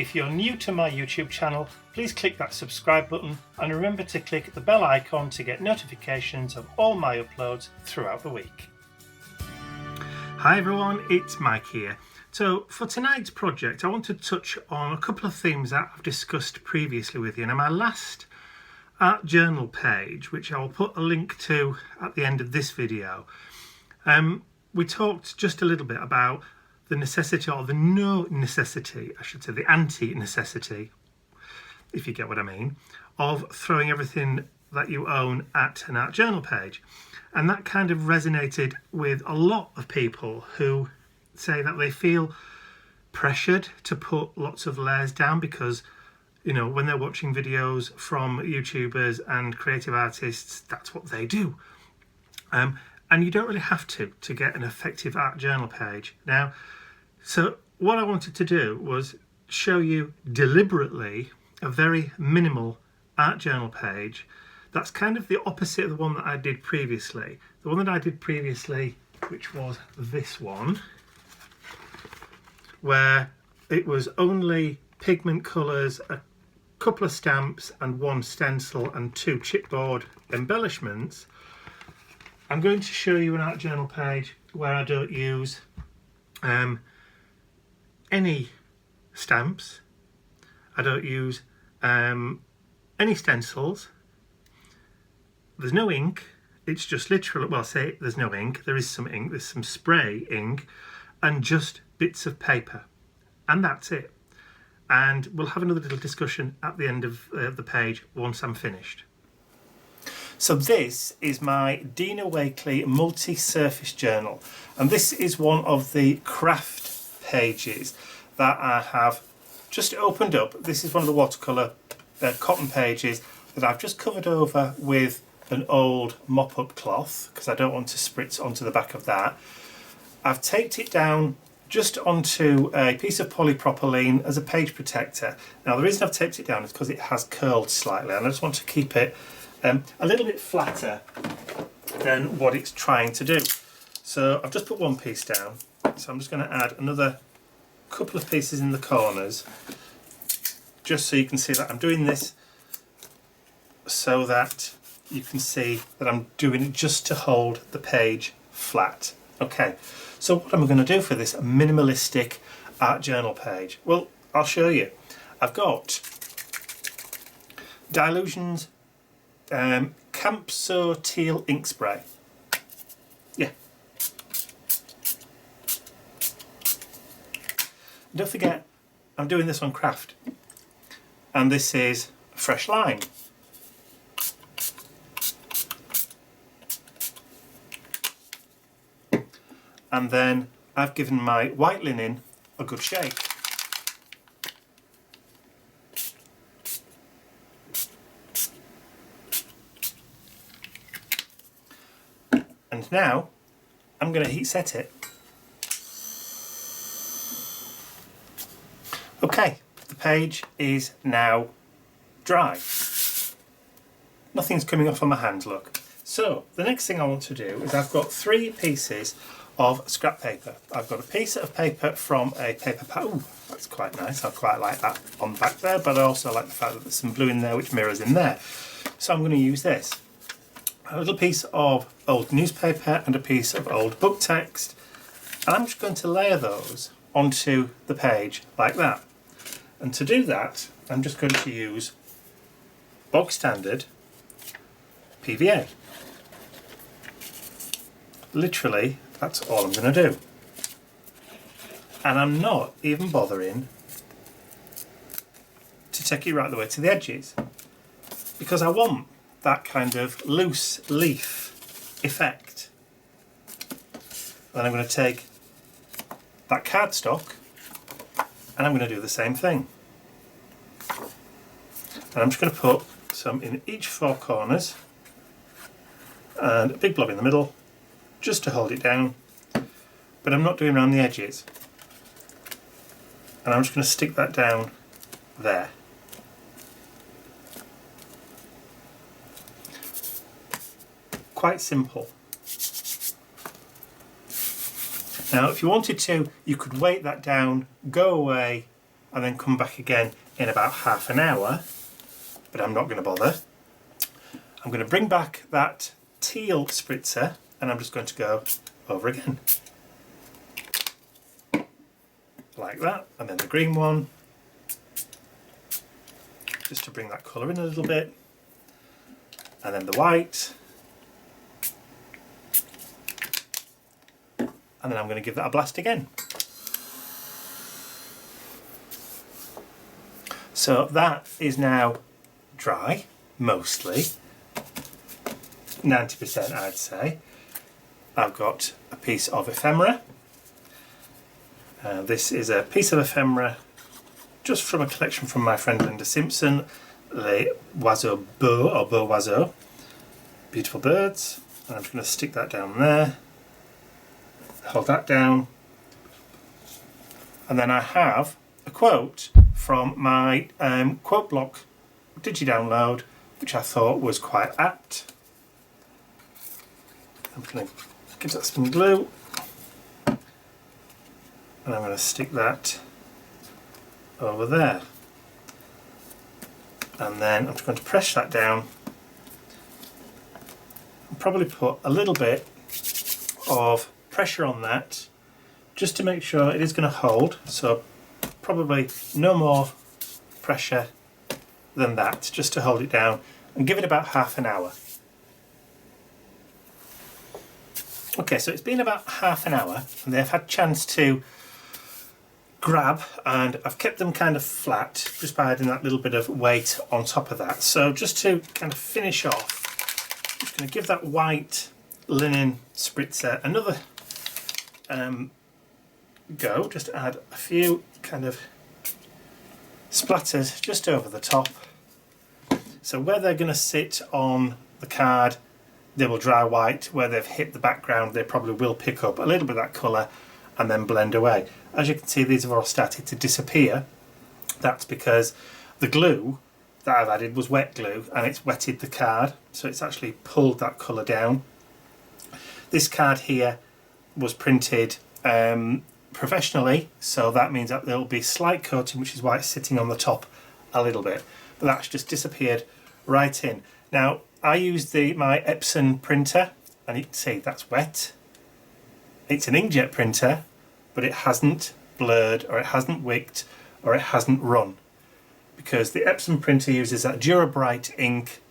If you're new to my YouTube channel, please click that subscribe button and remember to click the bell icon to get notifications of all my uploads throughout the week. Hi everyone, it's Mike here. So for tonight's project I want to touch on a couple of themes that I've discussed previously with you. Now my last art journal page, which I'll put a link to at the end of this video, we talked just a little bit about the necessity, or the no necessity, I should say, the anti-necessity, if you get what I mean, of throwing everything that you own at an art journal page. And that kind of resonated with a lot of people who say that they feel pressured to put lots of layers down because, you know, when they're watching videos from YouTubers and creative artists, that's what they do. And you don't really have to get an effective art journal page. Now, so what I wanted to do was show you deliberately a very minimal art journal page that's kind of the opposite of the one that I did previously. The one that I did previously, which was this one, where it was only pigment colours, a couple of stamps and one stencil and 2 chipboard embellishments. I'm going to show you an art journal page where I don't use any stamps, I don't use any stencils, there's no ink, it's just literally, well, say there's no ink, there is some ink, there's some spray ink and just bits of paper, and that's it. And we'll have another little discussion at the end of the page once I'm finished. So this is my Dina Wakley multi-surface journal, and this is one of the craft pages that I have just opened up. This is one of the watercolour cotton pages that I've just covered over with an old mop-up cloth because I don't want to spritz onto the back of that. I've taped it down just onto a piece of polypropylene as a page protector. Now the reason I've taped it down is because it has curled slightly and I just want to keep it a little bit flatter than what it's trying to do. So I've just put one piece down, so I'm just going to add another couple of pieces in the corners just so you can see that I'm doing this so that you can see that I'm doing it just to hold the page flat. Okay, so what am I going to do for this minimalistic art journal page? Well, I'll show you. I've got Dilutions Campso Teal ink spray. Yeah. Don't forget, I'm doing this on craft, and this is fresh lime. And then I've given my white linen a good shake. And now I'm going to heat set it. Okay, the page is now dry. Nothing's coming off on my hand, look. So the next thing I want to do is I've got 3 pieces of scrap paper. I've got a piece of paper from a paper pad. Ooh, that's quite nice. I quite like that on the back there, but I also like the fact that there's some blue in there which mirrors in there. So I'm going to use this. A little piece of old newspaper and a piece of old book text, and I'm just going to layer those onto the page like that. And to do that, I'm just going to use bog standard PVA. Literally, that's all I'm going to do. And I'm not even bothering to take it right the way to the edges, because I want that kind of loose leaf effect. Then I'm going to take that cardstock and I'm going to do the same thing. And I'm just going to put some in each 4 corners and a big blob in the middle just to hold it down, but I'm not doing around the edges. And I'm just going to stick that down there. Quite simple. Now if you wanted to, you could weight that down, go away and then come back again in about half an hour, but I'm not going to bother. I'm going to bring back that teal spritzer and I'm just going to go over again. Like that, and then the green one, just to bring that colour in a little bit, and then the white, and then I'm going to give that a blast again. So that is now dry, mostly, 90% I'd say. I've got a piece of ephemera. This is a piece of ephemera just from a collection from my friend Linda Simpson, Les Oiseaux Beaux, or Beaux Oiseaux. Beautiful birds. And I'm just going to stick that down there, hold that down, and then I have a quote from my quote block digi-download, which I thought was quite apt. I'm going to give that some glue, and I'm going to stick that over there, and then I'm just going to press that down and probably put a little bit of pressure on that just to make sure it is going to hold, so probably no more pressure than that, just to hold it down, and give it about half an hour. Okay, so it's been about half an hour and they've had a chance to grab, and I've kept them kind of flat just by adding that little bit of weight on top of that. So just to kind of finish off, I'm just going to give that white linen spritzer another go, just add a few kind of splatters just over the top. So where they're going to sit on the card, they will dry white. Where they've hit the background, they probably will pick up a little bit of that colour and then blend away. As you can see, these have all started to disappear. That's because the glue that I've added was wet glue and it's wetted the card, so it's actually pulled that colour down. This card here was printed professionally, so that means that there will be slight coating, which is why it's sitting on the top a little bit, but that's just disappeared right in. Now I used my Epson printer, and you can see that's wet. It's an inkjet printer, but it hasn't blurred, or it hasn't wicked, or it hasn't run, because the Epson printer uses that Dura-Bright ink,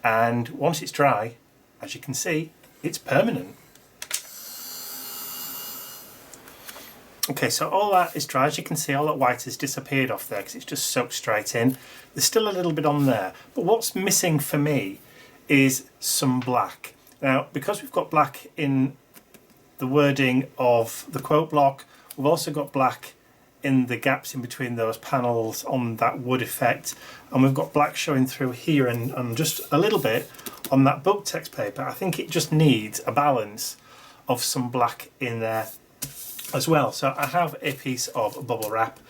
and once it's dry, as you can see, it's permanent. Okay, so all that is dry. As you can see, all that white has disappeared off there because it's just soaked straight in. There's still a little bit on there, but what's missing for me is some black. Now, because we've got black in the wording of the quote block, we've also got black in the gaps in between those panels on that wood effect, and we've got black showing through here and just a little bit on that book text paper. I think it just needs a balance of some black in there as well. So I have a piece of bubble wrap.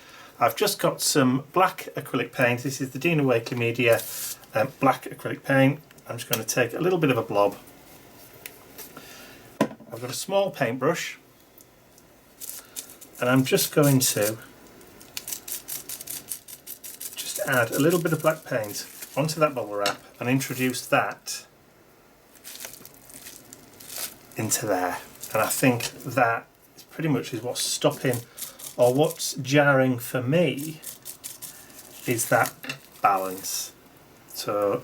I've just got some black acrylic paint. This is the Dina Wakley Media black acrylic paint. I'm just going to take a little bit of a blob. I've got a small paintbrush, and I'm just going to just add a little bit of black paint onto that bubble wrap and introduce that into there. And I think that pretty much is what's stopping, or what's jarring for me, is that balance. So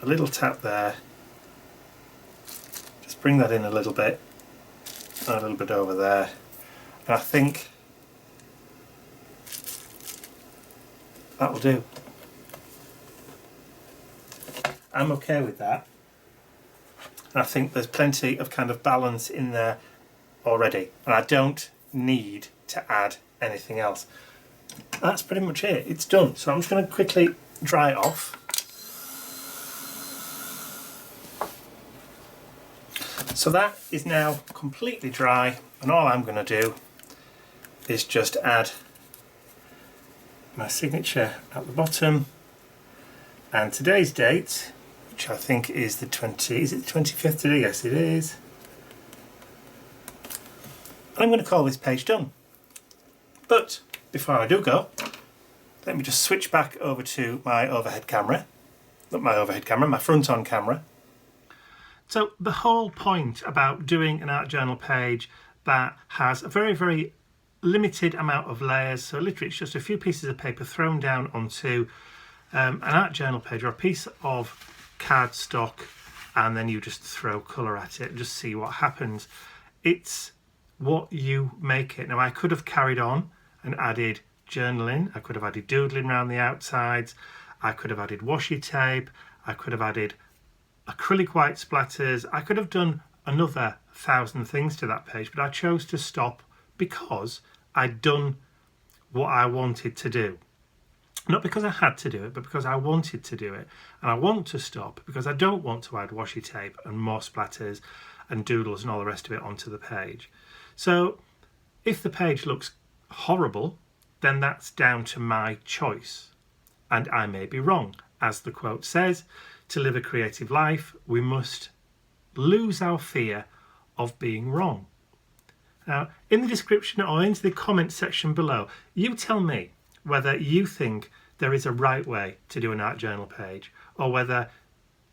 a little tap there, just bring that in a little bit, and a little bit over there, and I think that'll do. I'm okay with that, and I think there's plenty of kind of balance in there already, and I don't need to add anything else. That's pretty much it. It's done. So I'm just going to quickly dry it off. So that is now completely dry, and all I'm going to do is just add my signature at the bottom and today's date, which I think is the 25th today? Yes, it is. I'm going to call this page done. But before I do go, Let me just switch back over to my overhead camera. Not my overhead camera, my front-on camera. So the whole point about doing an art journal page that has a very, very limited amount of layers, so literally it's just a few pieces of paper thrown down onto an art journal page or a piece of cardstock, and then you just throw colour at it and just see what happens. It's what you make it. Now I could have carried on and added journaling, I could have added doodling around the outsides, I could have added washi tape, I could have added acrylic white splatters, I could have done another 1,000 things to that page, but I chose to stop because I'd done what I wanted to do. Not because I had to do it, but because I wanted to do it. And I want to stop because I don't want to add washi tape and more splatters and doodles and all the rest of it onto the page. So if the page looks horrible, then that's down to my choice. And I may be wrong. As the quote says, to live a creative life, we must lose our fear of being wrong. Now, in the description or into the comment section below, you tell me whether you think there is a right way to do an art journal page or whether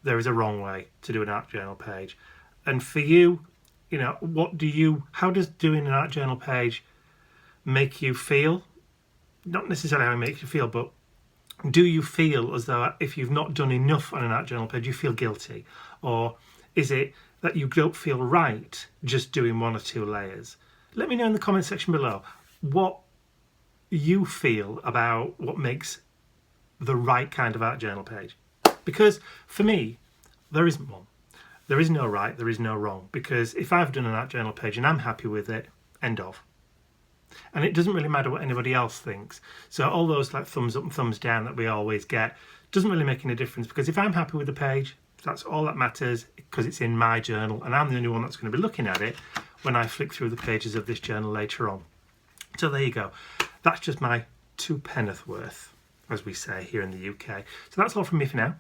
there is a wrong way to do an art journal page. And for you, how does doing an art journal page make you feel? Not necessarily how it makes you feel, but do you feel as though if you've not done enough on an art journal page, you feel guilty? Or is it that you don't feel right just doing 1 or 2 layers? Let me know in the comment section below what you feel about what makes the right kind of art journal page. Because for me, there isn't one. There is no right, there is no wrong. Because if I've done an art journal page and I'm happy with it, end of. And it doesn't really matter what anybody else thinks. So all those like thumbs up and thumbs down that we always get doesn't really make any difference, because if I'm happy with the page, that's all that matters, because it's in my journal and I'm the only one that's going to be looking at it when I flick through the pages of this journal later on. So there you go. That's just my 2 penneth worth, as we say here in the UK. So that's all from me for now.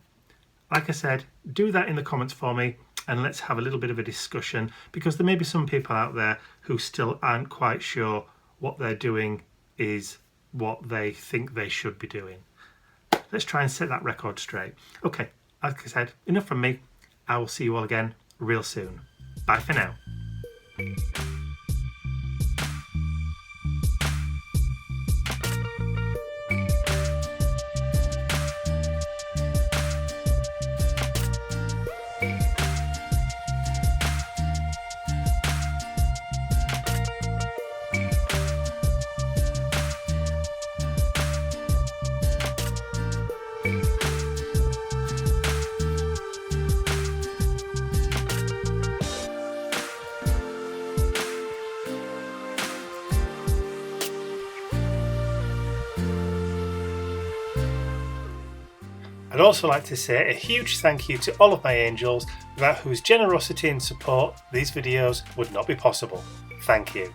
Like I said, do that in the comments for me and let's have a little bit of a discussion, because there may be some people out there who still aren't quite sure what they're doing is what they think they should be doing. Let's try and set that record straight. Okay, like I said, enough from me. I will see you all again real soon. Bye for now. I'd also like to say a huge thank you to all of my angels, without whose generosity and support these videos would not be possible. Thank you.